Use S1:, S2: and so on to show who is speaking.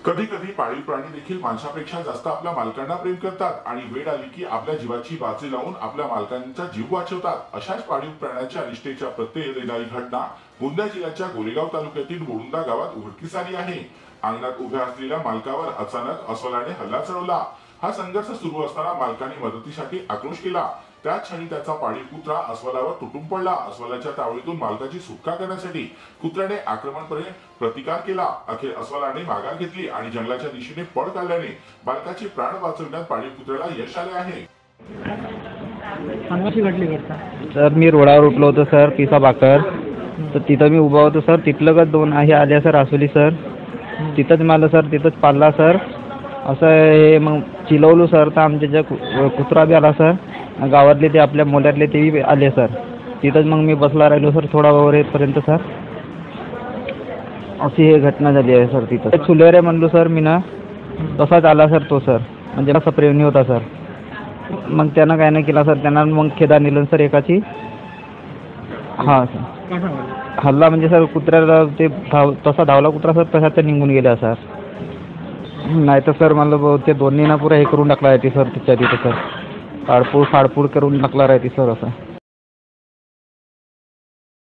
S1: कधी कधी पाळीव प्राणी देखील माणसापेक्षा जास्त आपल्या मालकांना प्रेम करतात आणि वेळ आली की आपल्या जीवाची बाजी लावून आपल्या मालकांचा जीव वाचवतात। अशाच पाळीव प्राण्याच्या निष्ठेच्या प्रत्येक येणारी घटना गोंदिया जिल्ह्याच्या गोरेगाव तालुक्यातील बोडुंदा गावात उघडकीस आली आहे। अंगणात उभ्या असलेल्या मालकावर अचानक अस्वलाने हल्ला चढवला। हा संघर्ष सुरू असताना मालकाने मदतीसाठी आक्रोश केला। त्याच क्षणी त्याचा पाळीव कुत्रा अस्वलावर तुटून पडला। अस्वलाच्या तावडीतून मालकाची सुटका करण्यासाठी कुत्र्याने आक्रमकपणे प्रतिकार केला। अखेर अस्वलाने माघार घेतली आणि जंगलाच्या दिशेने पळ काढल्याने मालकाचे प्राण वाचवण्यात पाळीव कुत्र्याला यश आले आहे।
S2: कशी घडली घटना?
S3: सर मी रोडावर उठलो होतो सर, पिसा बाकर. तर तिथं मी उभा होतो सर. तिथलं दोन आहे आल्या सर आसोली सर. तिथंच मला सर तिथंच पाळला सर. असं हे मग चिलवलो सर. तर आमच्या ज्या कुत्रा बी आला सर. गावातले ते आपल्या मोल्यातले तेही आले सर. तिथंच मग मी बसला राहिलो सर थोडा वेळ येतपर्यंत सर. अशी हे घटना झाली आहे सर. तिथं चुलेरे म्हणलो सर मी ना, तसाच आला सर तो सर. म्हणजे असा प्रेमनी होता सर. मग त्यानं काय नाही केला सर. त्यांना मग खेदा नेलं सर एकाची. हां सर. हल्ला म्हणजे सर कुत्र्याला ते तसा धावला कुत्रा सर, तसा ते निघून गेला सर. नाही तर सर मला ते दोन्ही ना पुरा हे करून टाकला आहे ते सर. तिच्या तिथं सर फाडफूड करून टाकला आहे ती सर असं.